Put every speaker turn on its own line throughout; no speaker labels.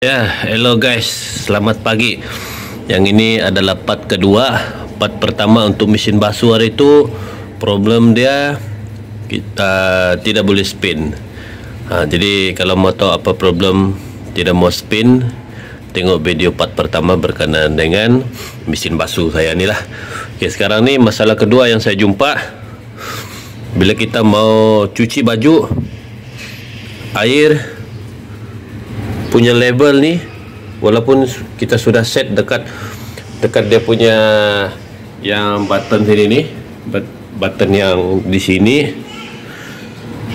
Ya, hello guys, selamat pagi. Yang ini adalah part kedua. Part pertama untuk mesin basuh hari itu, problem dia kita tidak boleh spin. Jadi kalau mau tahu apa problem tidak mau spin, tengok video part pertama berkenaan dengan mesin basuh saya ni lah. Oke, sekarang ni masalah kedua yang saya jumpa. Bila kita mau cuci baju, air punya level ni, walaupun kita sudah set dekat dia punya yang button sini ni, button yang di sini,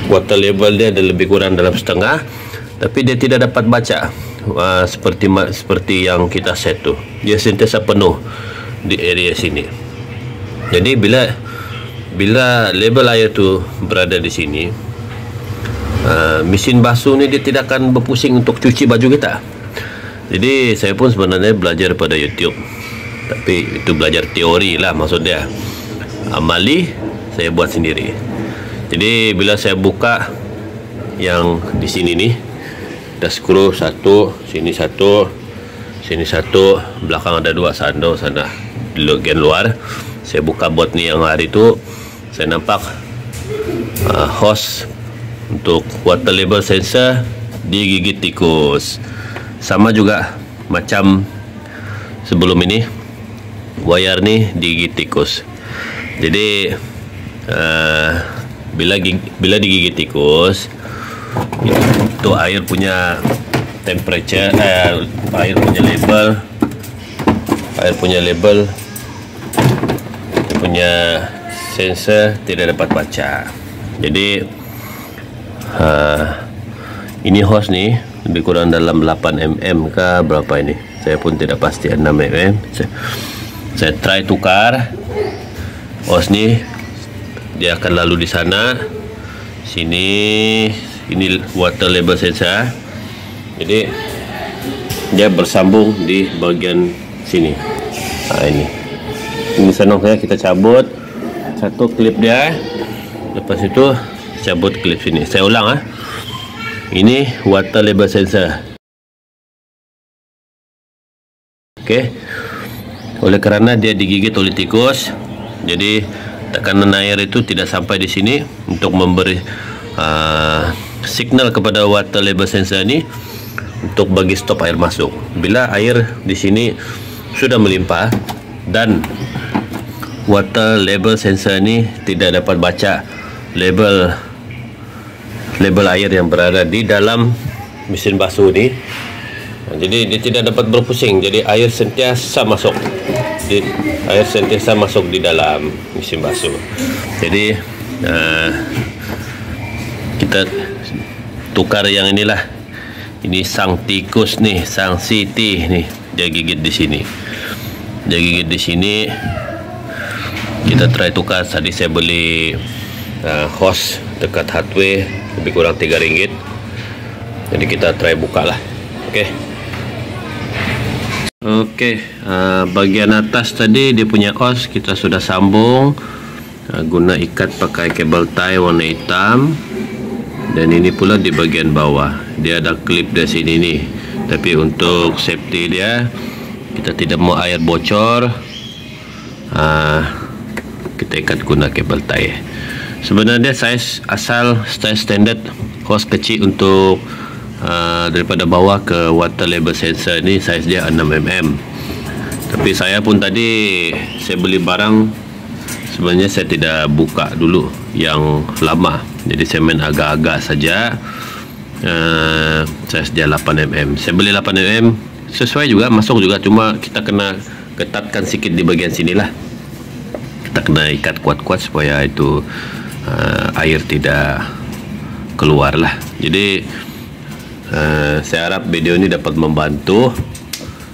water level dia ada lebih kurang dalam setengah, tapi dia tidak dapat baca seperti yang kita set tu. Dia sentiasa penuh di area sini. Jadi bila level air tu berada di sini, mesin basuh ni dia tidak akan berpusing untuk cuci baju kita. Jadi saya pun sebenarnya belajar pada YouTube, tapi itu belajar teori lah maksud dia. Amali saya buat sendiri. Jadi bila saya buka yang di sini nih, kita skru satu, sini satu, sini satu, belakang ada dua sando sana di bagian luar. Saya buka bot ni yang hari itu, saya nampak hose untuk water level sensor digigit tikus. Sama juga macam sebelum ini, wire ni digigit tikus. Jadi bila digigit tikus, itu air punya temperature, air punya level, punya sensor tidak dapat baca. Jadi ini hose ni lebih kurang dalam 8 mm kah berapa ini, saya pun tidak pasti. 6 mm. Saya try tukar hose ni, dia akan lalu di sana sini. Ini water level sensor, jadi dia bersambung di bagian sini. Ini senang saya, kita cabut satu klip dia, lepas itu cabut klip sini. Saya ulang ini water level sensor. Okey. Oleh kerana dia digigit oleh tikus, jadi tekanan air itu tidak sampai di sini untuk memberi signal kepada water level sensor ini untuk bagi stop air masuk. Bila air di sini sudah melimpah dan water level sensor ini tidak dapat baca level air yang berada di dalam mesin basuh ni, jadi dia tidak dapat berpusing. Jadi air sentiasa masuk di dalam mesin basuh. Jadi kita tukar yang inilah. Ini sang tikus nih, sang siti nih, dia gigit di sini. Kita try tukar. Tadi saya beli hose dekat hardware lebih kurang RM3. Jadi kita try buka lah. Oke, bagian atas tadi dia punya hose kita sudah sambung guna ikat pakai kabel tie warna hitam. Dan ini pula di bagian bawah dia ada klip dari sini nih, tapi untuk safety dia, kita tidak mau air bocor, kita ikat guna kabel tie. Sebenarnya size standard hose kecil untuk daripada bawah ke water level sensor ni, size dia 6 mm. Tapi saya pun tadi saya beli barang, sebenarnya saya tidak buka dulu yang lama, jadi saya main agak-agak saja. Size dia 8 mm. Saya beli 8 mm, sesuai juga, masuk juga, cuma kita kena ketatkan sikit di bagian sinilah. Kita kena ikat kuat-kuat supaya itu air tidak keluar lah. Jadi saya harap video ini dapat membantu.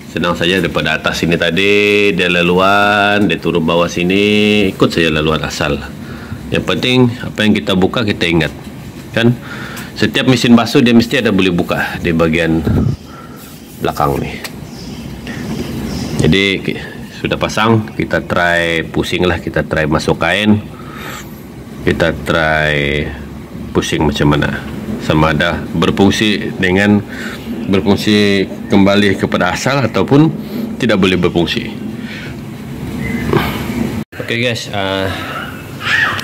Senang saja daripada atas sini tadi dia laluan, dia turun bawah sini, ikut saja laluan asal. Yang penting apa yang kita buka kita ingat kan. Setiap mesin basuh dia mesti ada boleh buka di bagian belakang ni. Jadi sudah pasang, kita try pusing lah, kita try masuk kain, kita try pusing macam mana, sama ada berfungsi dengan berfungsi kembali kepada asal ataupun tidak boleh berfungsi. Oke guys,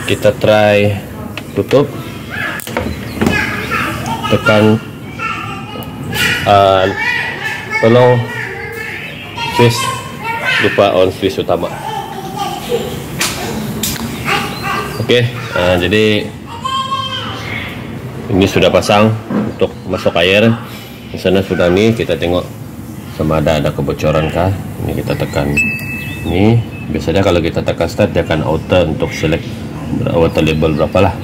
kita try tutup, tekan tolong switch, lupa on switch utama. Oke, jadi ini sudah pasang untuk masuk air. Di sana sudah nih, kita tengok sama ada kebocoran kah. Ini kita tekan ini. Biasanya kalau kita tekan start dia akan auto untuk select water level berapa lah.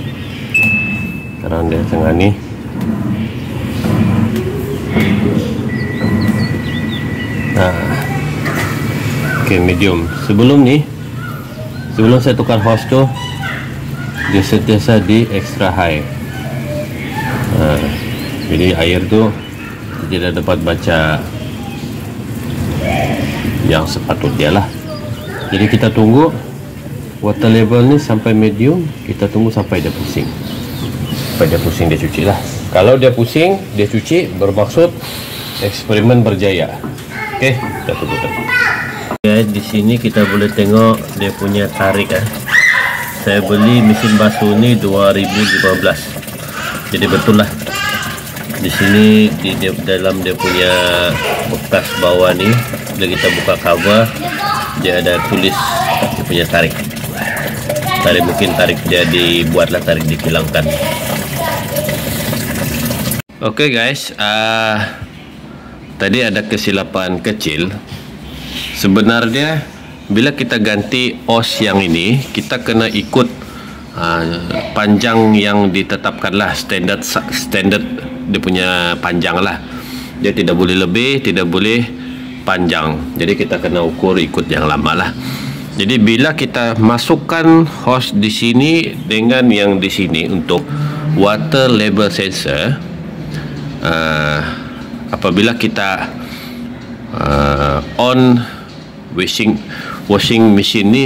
Sekarang dia tengah nih. Oke, medium. Sebelum saya tukar hose tuh, dia sentiasa di extra high. Jadi air tuh tidak dapat baca yang sepatutnya lah. Jadi kita tunggu water level ni sampai medium, kita tunggu sampai dia pusing. Sampai dia pusing, dia cuci lah. Kalau dia pusing, dia cuci, bermaksud eksperimen berjaya. Oke, kita tunggu terus. Ya, di sini kita boleh tengok dia punya tarik. Saya beli mesin basuh ini 2015. Jadi betul lah. Di sini di dalam dia punya bekas bawah nih, bila kita buka cover, dia ada tulis dia punya tarik. Mungkin tarik dia dibuatlah, tarik dihilangkan. Oke guys, tadi ada kesilapan kecil. Sebenarnya bila kita ganti os yang ini, kita kena ikut panjang yang ditetapkan lah, standard dia punya panjang lah. Dia tidak boleh lebih, tidak boleh panjang. Jadi kita kena ukur ikut yang lama lah. Jadi bila kita masukkan hose di sini dengan yang di sini untuk water level sensor, apabila kita on washing machine ni,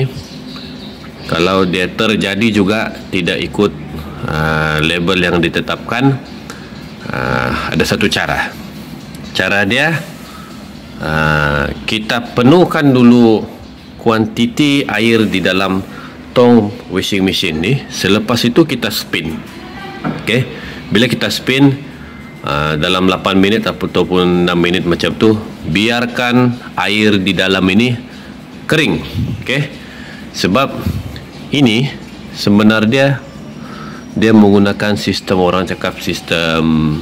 kalau dia terjadi juga tidak ikut label yang ditetapkan, ada satu cara dia, kita penuhkan dulu kuantiti air di dalam tong washing machine ni. Selepas itu kita spin. Okay? Bila kita spin dalam 8 minit ataupun 6 minit macam tu, biarkan air di dalam ini kering. Okay? Sebab ini sebenarnya dia menggunakan sistem, orang cakap sistem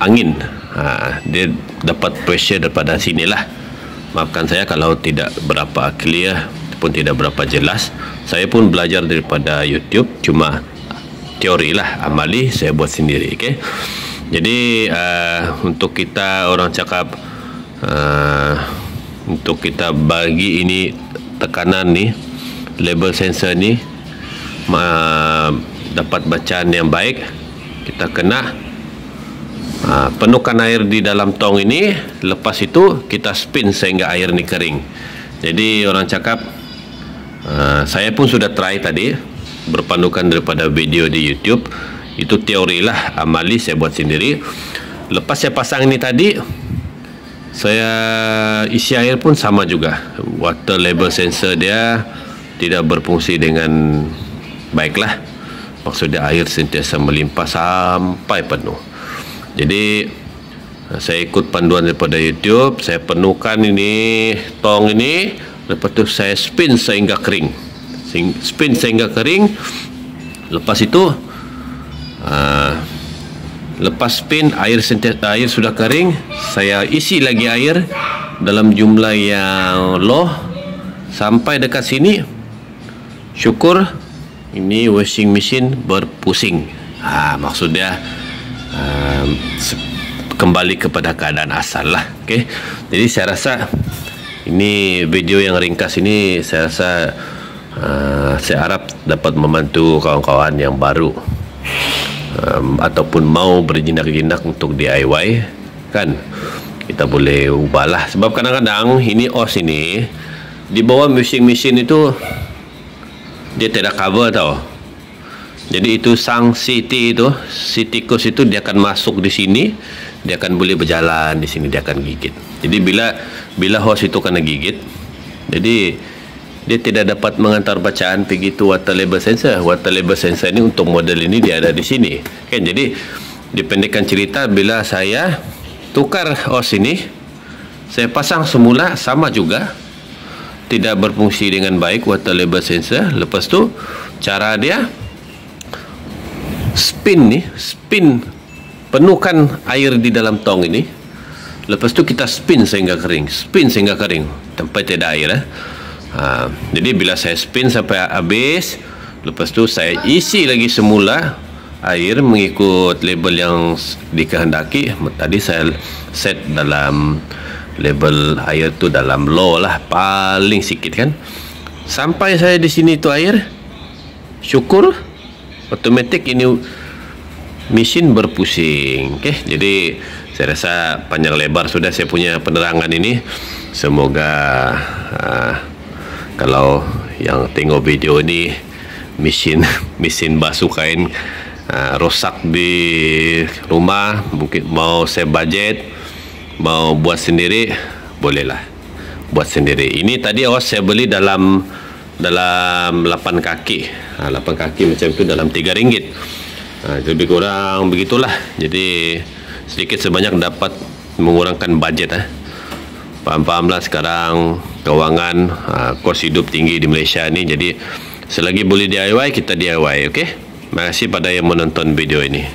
angin. Dia dapat pressure daripada sinilah. Maafkan saya kalau tidak berapa clear pun tidak berapa jelas. Saya pun belajar daripada YouTube, cuma teori lah, amali saya buat sendiri. Okay? Jadi untuk kita, orang cakap untuk kita bagi ini tekanan ni, label sensor ni dapat bacaan yang baik, kita kena penuhkan air di dalam tong ini. Lepas itu kita spin sehingga air ni kering. Jadi orang cakap, saya pun sudah try tadi, berpandukan daripada video di YouTube. Itu teori lah, amali saya buat sendiri. Lepas saya pasang ini tadi, saya isi air pun sama juga. Water level sensor dia tidak berfungsi dengan baiklah. Maksudnya air sentiasa melimpah sampai penuh. Jadi saya ikut panduan daripada YouTube, saya penuhkan ini tong ini, lepas itu saya spin sehingga kering. Spin sehingga kering. Lepas itu lepas spin, air sudah kering, saya isi lagi air dalam jumlah yang low sampai dekat sini. Syukur ini washing machine berpusing. Maksudnya kembali kepada keadaan asal lah. Okay? Jadi saya rasa ini video yang ringkas ini, saya rasa saya harap dapat membantu kawan-kawan yang baru ataupun mau berjinak-jinak untuk DIY, kan kita boleh ubahlah. Sebab kadang-kadang ini os ini di bawah washing machine itu dia tidak cover tau. Jadi itu sang CT itu, si tikus itu dia akan masuk di sini, dia akan boleh berjalan di sini, dia akan gigit. Jadi bila host itu kena gigit, jadi dia tidak dapat mengantar bacaan pergi itu water label sensor. Water label sensor ini untuk model ini dia ada di sini. Kan, jadi dipendekkan cerita, bila saya tukar host ini, saya pasang semula sama juga, tidak berfungsi dengan baik water label sensor. Lepas tu cara dia spin penuhkan air di dalam tong ini. Lepas tu kita spin sehingga kering sampai tidak air. Jadi bila saya spin sampai habis, lepas tu saya isi lagi semula air mengikut label yang dikehendaki. Tadi saya set dalam label air tu dalam low lah, paling sikit kan. Sampai saya di sini tu air, syukur otomatik ini mesin berpusing. Okey, jadi saya rasa panjang lebar sudah saya punya penerangan ini. Semoga kalau yang tengok video ini mesin basuh kain rosak di rumah, mungkin mau saya budget, mau buat sendiri, bolehlah buat sendiri. Ini tadi saya beli dalam 8 kaki. 8 kaki macam itu dalam RM3. Lebih kurang begitulah. Jadi sedikit sebanyak dapat mengurangkan budget. Paham-pahamlah sekarang kewangan, kos hidup tinggi di Malaysia ni. Jadi selagi boleh DIY, kita DIY. Okey. Terima kasih pada yang menonton video ini.